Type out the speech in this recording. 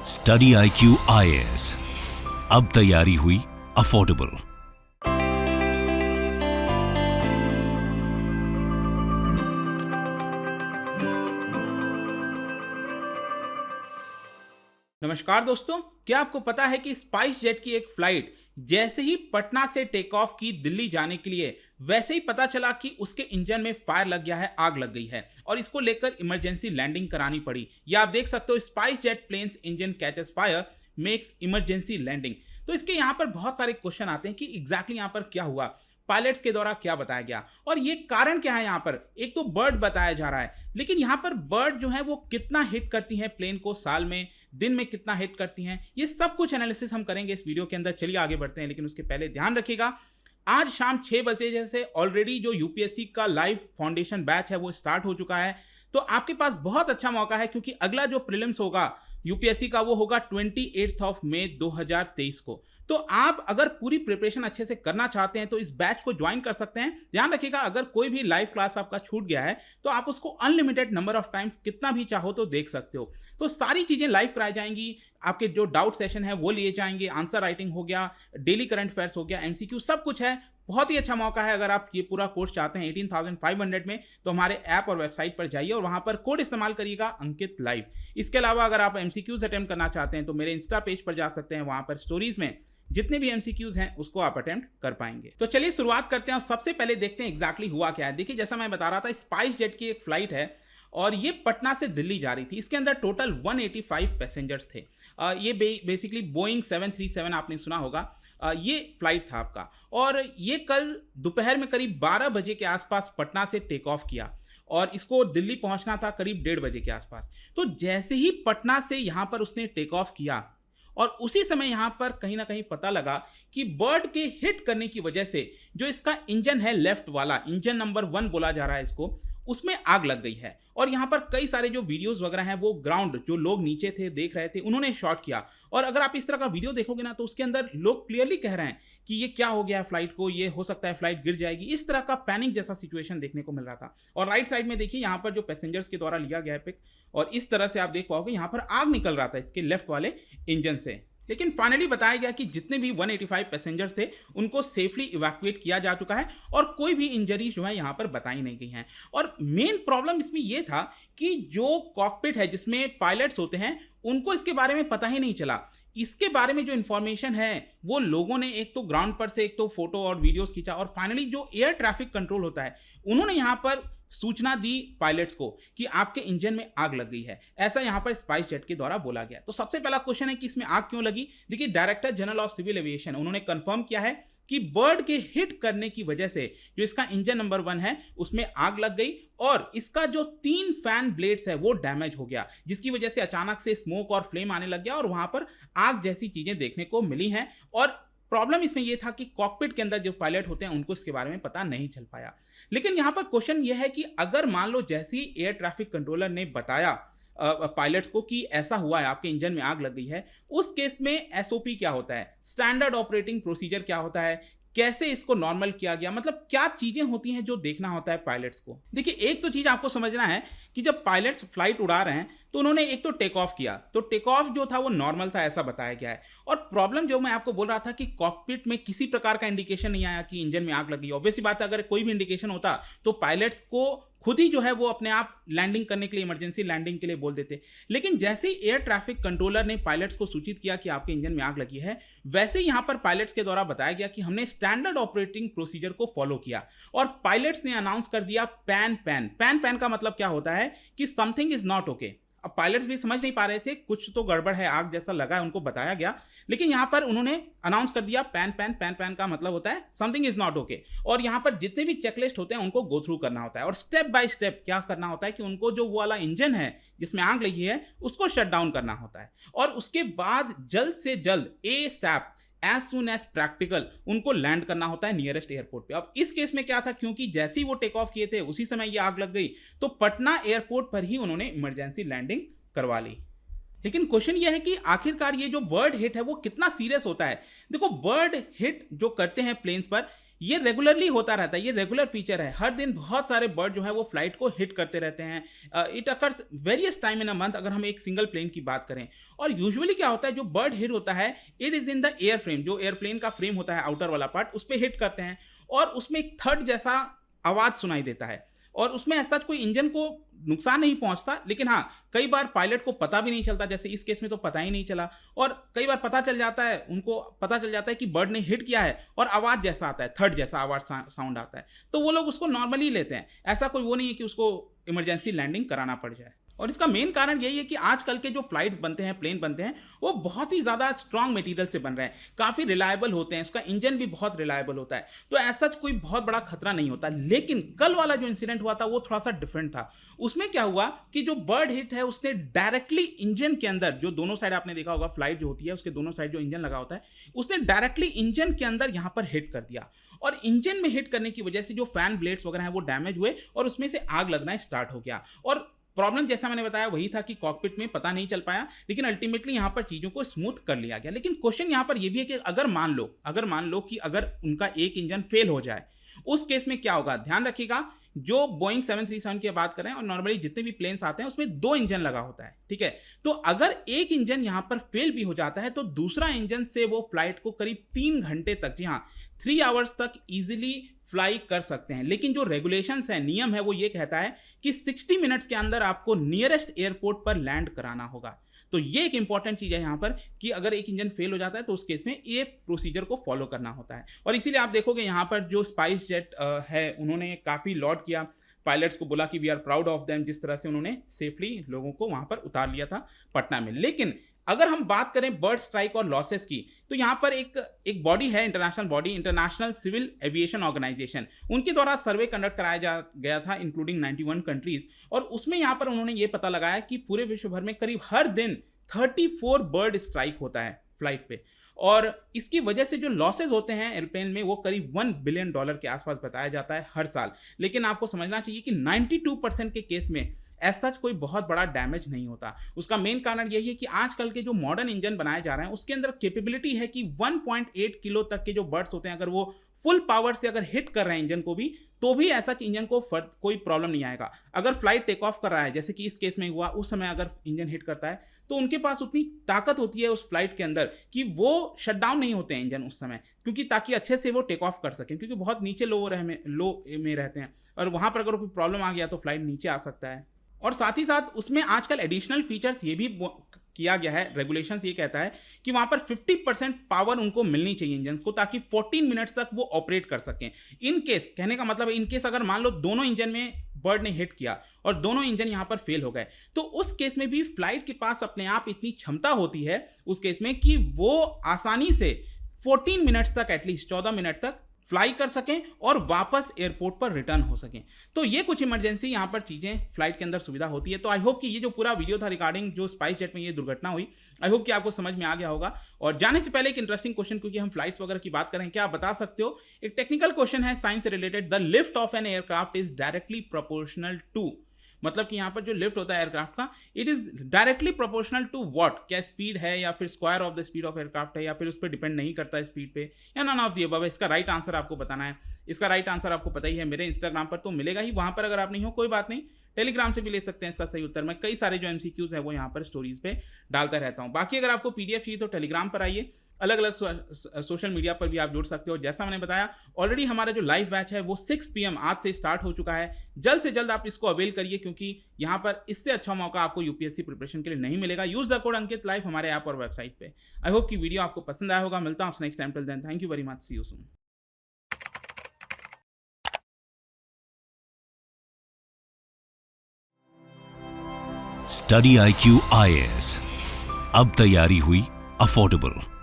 Study IQ IAS, अब तैयारी हुई अफोर्डेबल। नमस्कार दोस्तों, क्या आपको पता है कि स्पाइस जेट की एक फ्लाइट जैसे ही पटना से टेक ऑफ की दिल्ली जाने के लिए, वैसे ही पता चला कि उसके इंजन में फायर लग गया है, आग लग गई है और इसको लेकर इमरजेंसी लैंडिंग करानी पड़ी। या आप देख सकते हो, SpiceJet planes engine catches fire makes emergency landing. तो इसके यहाँ पर बहुत सारे क्वेश्चन आते हैं कि एग्जैक्टली यहाँ पर क्या हुआ, पायलट्स के द्वारा क्या बताया गया और ये कारण क्या है। यहाँ पर एक तो बर्ड बताया जा रहा है, लेकिन यहाँ पर बर्ड जो है वो कितना हिट करती हैं प्लेन को, साल में, दिन में कितना हिट करती हैं, ये सब कुछ एनालिसिस हम करेंगे इस वीडियो के अंदर। चलिए आगे बढ़ते हैं, लेकिन उसके पहले ध्यान रखिएगा, आज शाम 6 बजे जैसे ऑलरेडी जो यूपीएससी का लाइव फाउंडेशन बैच है वो स्टार्ट हो चुका है। तो आपके पास बहुत अच्छा मौका है, क्योंकि अगला जो प्रीलिम्स होगा यूपीएससी का वो होगा 28 मई 2023 को। तो आप अगर पूरी प्रिपरेशन अच्छे से करना चाहते हैं तो इस बैच को ज्वाइन कर सकते हैं। ध्यान रखिएगा, अगर कोई भी लाइव क्लास आपका छूट गया है तो आप उसको अनलिमिटेड नंबर ऑफ टाइम्स कितना भी चाहो तो देख सकते हो। तो सारी चीज़ें लाइव कराई जाएंगी, आपके जो डाउट सेशन है वो लिए जाएंगे, आंसर राइटिंग हो गया, डेली करंट अफेयर्स हो गया, एमसीक्यू, सब कुछ है। बहुत ही अच्छा मौका है। अगर आप ये पूरा कोर्स चाहते हैं 18,500 में, तो हमारे ऐप और वेबसाइट पर जाइए और वहां पर कोड इस्तेमाल करिएगा अंकित लाइव। इसके अलावा अगर आप एमसीक्यूज अटेम्प्ट करना चाहते हैं तो मेरे इंस्टा पेज पर जा सकते हैं, वहां पर स्टोरीज में जितने भी एमसीक्यूज हैं उसको आप अटेम्प्ट कर पाएंगे। तो चलिए शुरुआत करते हैं और सबसे पहले देखते हैं एग्जैक्टली हुआ क्या है। देखिए, जैसा मैं बता रहा था, स्पाइस जेट की एक फ्लाइट है और ये पटना से दिल्ली जा रही थी। इसके अंदर टोटल 185 पैसेंजर्स थे। ये बेसिकली बोइंग 737 आपने सुना होगा, ये फ्लाइट था आपका। और ये कल दोपहर में करीब 12 बजे के आसपास पटना से टेक ऑफ किया और इसको दिल्ली पहुंचना था करीब 1:30 बजे के आसपास। तो जैसे ही पटना से यहाँ पर उसने टेक ऑफ किया और उसी समय यहाँ पर कहीं ना कहीं पता लगा कि बर्ड के हिट करने की वजह से जो इसका इंजन है, लेफ्ट वाला इंजन नंबर 1 बोला जा रहा है इसको, उसमें आग लग गई है। और यहाँ पर कई सारे जो वीडियोस वगैरह हैं वो ग्राउंड जो लोग नीचे थे देख रहे थे, उन्होंने शॉट किया। और अगर आप इस तरह का वीडियो देखोगे ना तो उसके अंदर लोग क्लियरली कह रहे हैं कि ये क्या हो गया है फ्लाइट को, ये हो सकता है फ्लाइट गिर जाएगी। इस तरह का पैनिक जैसा सिचुएशन देखने को मिल रहा था। और राइट साइड में देखिए, यहाँ पर जो पैसेंजर्स के द्वारा लिया गया है पिक, और इस तरह से आप देख पाओगे यहाँ पर आग निकल रहा था इसके लेफ्ट वाले इंजन से। लेकिन फाइनली बताया गया कि जितने भी 185 पैसेंजर्स थे उनको सेफली इवैक्यूएट किया जा चुका है और कोई भी इंजरी जो है यहाँ पर बताई नहीं गई हैं। और मेन प्रॉब्लम इसमें यह था कि जो कॉकपिट है जिसमें पायलट्स होते हैं उनको इसके बारे में पता ही नहीं चला। इसके बारे में जो इन्फॉर्मेशन है वो लोगों ने एक तो ग्राउंड पर से एक तो फोटो और वीडियोस खींचा, और फाइनली जो एयर ट्रैफिक कंट्रोल होता है उन्होंने यहाँ पर सूचना दी पायलट्स को कि आपके इंजन में आग लग गई है। ऐसा यहां पर स्पाइस जेट के द्वारा बोला गया। तो सबसे पहला क्वेश्चन है कि इसमें आग क्यों लगी। देखिए, director general of civil aviation उन्होंने कंफर्म किया है कि बर्ड के हिट करने की वजह से जो इसका इंजन नंबर 1 है उसमें आग लग गई और इसका जो 3 फैन ब्लेड्स है वो डैमेज हो गया, जिसकी वजह से अचानक से स्मोक और फ्लेम आने लग गया और वहां पर आग जैसी चीजें देखने को मिली हैं। और प्रॉब्लम इसमें यह था कि कॉकपिट के अंदर जो पायलट होते हैं उनको इसके बारे में पता नहीं चल पाया। लेकिन यहां पर क्वेश्चन यह है कि अगर मान लो जैसे ही एयर ट्रैफिक कंट्रोलर ने बताया पायलट्स को कि ऐसा हुआ है, आपके इंजन में आग लग गई है, उस केस में एसओपी क्या होता है, स्टैंडर्ड ऑपरेटिंग प्रोसीजर क्या होता है, कैसे इसको नॉर्मल किया गया, मतलब क्या चीजें होती हैं जो देखना होता है पायलट्स को। देखिए, एक तो चीज आपको समझना है कि जब पायलट्स फ्लाइट उड़ा रहे हैं तो उन्होंने एक तो टेक ऑफ किया, तो टेक ऑफ जो था वो नॉर्मल था ऐसा बताया गया है। और प्रॉब्लम जो मैं आपको बोल रहा था कि कॉकपिट में किसी प्रकार का इंडिकेशन नहीं आया कि इंजन में आग लगी। ऑब्वियस बात है, अगर कोई भी इंडिकेशन होता तो पायलट्स को खुद ही जो है वो अपने आप लैंडिंग करने के लिए, इमरजेंसी लैंडिंग के लिए बोल देते। लेकिन जैसे ही एयर ट्रैफिक कंट्रोलर ने पायलट्स को सूचित किया कि आपके इंजन में आग लगी है, वैसे ही यहां पर पायलट्स के द्वारा बताया गया कि हमने स्टैंडर्ड ऑपरेटिंग प्रोसीजर को फॉलो किया और पायलट्स ने अनाउंस कर दिया पैन पैन। पैन पैन का मतलब क्या होता है कि समथिंग इज नॉट ओके। अब पायलट्स भी समझ नहीं पा रहे थे, कुछ तो गड़बड़ है, आग जैसा लगा है, उनको बताया गया, लेकिन यहां पर उन्होंने अनाउंस कर दिया पैन पैन। पैन पैन का मतलब होता है समथिंग इज नॉट ओके। और यहां पर जितने भी चेकलिस्ट होते हैं उनको गो थ्रू करना होता है और स्टेप बाय स्टेप क्या करना होता है कि उनको जो वो वाला इंजन है जिसमें आग लगी है उसको शट डाउन करना होता है। और उसके बाद जल्द से जल्द ASAP, as soon as practical, उनको लैंड करना होता है नियरेस्ट एयरपोर्ट पे। अब इस केस में क्या था, क्योंकि जैसे ही वो टेक ऑफ किए थे उसी समय ये आग लग गई, तो पटना एयरपोर्ट पर ही उन्होंने इमरजेंसी लैंडिंग करवा ली। लेकिन क्वेश्चन ये है कि आखिरकार ये जो बर्ड हिट है वो कितना सीरियस होता है। देखो, बर्ड हिट जो करते हैं प्लेन्स पर, ये रेगुलरली होता रहता है, ये रेगुलर फीचर है। हर दिन बहुत सारे बर्ड जो है वो फ्लाइट को हिट करते रहते हैं। It occurs various time in a month, अगर हम एक सिंगल प्लेन की बात करें। और यूजुअली क्या होता है, जो बर्ड हिट होता है it is in the air frame, जो एयरप्लेन का फ्रेम होता है आउटर वाला पार्ट, उस पर हिट करते हैं और उसमें एक थर्ड जैसा आवाज सुनाई देता है। और उसमें ऐसा कोई इंजन को नुकसान नहीं पहुंचता, लेकिन हाँ कई बार पायलट को पता भी नहीं चलता, जैसे इस केस में तो पता ही नहीं चला। और कई बार पता चल जाता है, उनको पता चल जाता है कि बर्ड ने हिट किया है और आवाज़ जैसा आता है, थर्ड जैसा आवाज़ साउंड आता है, तो वो लोग उसको नॉर्मली लेते हैं। ऐसा कोई वो नहीं है कि उसको इमरजेंसी लैंडिंग कराना पड़ जाए। और इसका मेन कारण यही है कि आजकल के जो फ्लाइट्स बनते हैं, प्लेन बनते हैं, वो बहुत ही ज़्यादा स्ट्रॉन्ग मटेरियल से बन रहे हैं, काफ़ी रिलायबल होते हैं, उसका इंजन भी बहुत रिलायबल होता है, तो ऐसा कोई बहुत बड़ा खतरा नहीं होता। लेकिन कल वाला जो इंसिडेंट हुआ था वो थोड़ा सा डिफरेंट था। उसमें क्या हुआ कि जो बर्ड हिट है उसने डायरेक्टली इंजन के अंदर, जो दोनों साइड आपने देखा होगा फ्लाइट जो होती है उसके दोनों साइड जो इंजन लगा होता है, उसने डायरेक्टली इंजन के अंदर यहाँ पर हिट कर दिया। और इंजन में हिट करने की वजह से जो फैन ब्लेड्स वगैरह हैं वो डैमेज हुए और उसमें से आग लगना स्टार्ट हो गया। और प्रॉब्लम जैसा मैंने बताया वही था कि कॉकपिट में पता नहीं चल पाया, लेकिन अल्टीमेटली यहाँ पर चीज़ों को स्मूथ कर लिया गया। लेकिन क्वेश्चन यहाँ पर यह भी है कि अगर मान लो कि अगर उनका एक इंजन फेल हो जाए, उस केस में क्या होगा। ध्यान रखिएगा, जो बोइंग 737 की बात कर रहे हैं और नॉर्मली जितने भी प्लेन्स आते हैं उसमें 2 इंजन लगा होता है, ठीक है। तो अगर एक इंजन यहाँ पर फेल भी हो जाता है तो दूसरा इंजन से वो फ्लाइट को करीब 3 घंटे तक, जी हाँ 3 आवर्स तक इजीली फ्लाई कर सकते हैं। लेकिन जो रेगुलेशंस है, नियम है, वो ये कहता है कि 60 मिनट्स के अंदर आपको नियरेस्ट एयरपोर्ट पर लैंड कराना होगा। तो ये एक इंपॉर्टेंट चीज़ है यहाँ पर कि अगर एक इंजन फेल हो जाता है तो उस केस में ये प्रोसीजर को फॉलो करना होता है। और इसीलिए आप देखोगे यहाँ पर जो स्पाइस जेट है उन्होंने काफ़ी लॉड किया, पायलट्स को बोला कि we are proud of them, जिस तरह से उन्होंने सेफली लोगों को वहाँ पर उतार लिया था पटना में। लेकिन अगर हम बात करें बर्ड स्ट्राइक और लॉसेस की, तो यहाँ पर एक बॉडी है, international body, international civil aviation organisation, उनके द्वारा सर्वे कंडक्ट कराया गया था इंक्लूडिंग 91 कंट्रीज। और उसमें यहाँ पर उन्होंने ये पता लगाया कि पूरे विश्व भर में करीब हर दिन 34 बर्ड स्ट्राइक होता है फ्लाइट पे। और इसकी वजह से जो लॉसेज होते हैं एयरप्लेन में वो करीब $1 बिलियन के आसपास बताया जाता है हर साल। लेकिन आपको समझना चाहिए कि 92% के केस में ऐसा कोई बहुत बड़ा डैमेज नहीं होता। उसका मेन कारण यही है कि आजकल के जो मॉडर्न इंजन बनाए जा रहे हैं उसके अंदर कैपेबिलिटी है कि 1.8 किलो तक के जो बर्ड्स होते हैं, अगर वो फुल पावर से अगर हिट कर रहे हैं इंजन को भी, तो भी ऐसा इंजन को कोई प्रॉब्लम नहीं आएगा। अगर फ्लाइट टेक ऑफ कर रहा है, जैसे कि इस केस में हुआ, उस समय अगर इंजन हिट करता है तो उनके पास उतनी ताकत होती है उस फ्लाइट के अंदर कि वो शट डाउन नहीं होते हैं इंजन उस समय, क्योंकि ताकि अच्छे से वो टेक ऑफ कर सकें, क्योंकि बहुत नीचे लो में रहते हैं और वहाँ पर अगर कोई प्रॉब्लम आ गया तो फ्लाइट नीचे आ सकता है। और साथ ही साथ उसमें आजकल एडिशनल फीचर्स ये भी किया गया है, रेगुलेशंस ये कहता है कि वहाँ पर 50% पावर उनको मिलनी चाहिए इंजन को, ताकि 14 मिनट्स तक वो ऑपरेट कर सकें। इन केस, कहने का मतलब इन केस अगर मान लो दोनों इंजन में बर्ड ने हिट किया और दोनों इंजन यहाँ पर फेल हो गए, तो उस केस में भी फ्लाइट के पास अपने आप इतनी क्षमता होती है उस केस में कि वो आसानी से 14 मिनट्स तक, एटलीस्ट 14 मिनट तक फ्लाई कर सकें और वापस एयरपोर्ट पर रिटर्न हो सकें। तो ये कुछ इमरजेंसी यहाँ पर चीज़ें फ्लाइट के अंदर सुविधा होती है। तो आई होप कि ये जो पूरा वीडियो था रिगार्डिंग जो स्पाइस जेट में ये दुर्घटना हुई, आई होप कि आपको समझ में आ गया होगा। और जाने से पहले एक इंटरेस्टिंग क्वेश्चन, क्योंकि हम फ्लाइट्स वगैरह की बात करें, क्या आप बता सकते हो, एक टेक्निकल क्वेश्चन है साइंस से related, the lift of an aircraft is directly proportional to, मतलब कि यहाँ पर जो लिफ्ट होता है एयरक्राफ्ट का, it is directly proportional to what, क्या स्पीड है या फिर square of the speed of aircraft है, या फिर उस पर डिपेंड नहीं करता है स्पीड पे, या नन ऑफ द अबव। इसका राइट आंसर आपको बताना है। इसका राइट आंसर आपको पता ही है, मेरे इंस्टाग्राम पर तो मिलेगा ही, वहां पर अगर आप नहीं हो कोई बात नहीं, टेलीग्राम से भी ले सकते हैं इसका सही उत्तर। मैं कई सारे जो MCQs है वो यहाँ पर स्टोरीज पे डालता रहता हूँ। बाकी अगर आपको PDF चाहिए तो टेलीग्राम पर आइए, अलग अलग सोशल मीडिया पर भी आप जुड़ सकते हो। जैसा मैंने बताया ऑलरेडी हमारा जो लाइव बैच है वो 6 PM आज से स्टार्ट हो चुका है। जल्द से जल्द आप इसको अवेल करिए, क्योंकि यहाँ पर इससे अच्छा मौका आपको UPSC प्रिपरेशन के लिए नहीं मिलेगा। Use the code Ankit live हमारे ऐप और वेबसाइट पे। आई होप कि वीडियो आपको पसंद आया होगा। मिलता हूँ next time, till then thank you very much, see you soon. Study IQ IAS, अब तैयारी हुई अफोर्डेबल।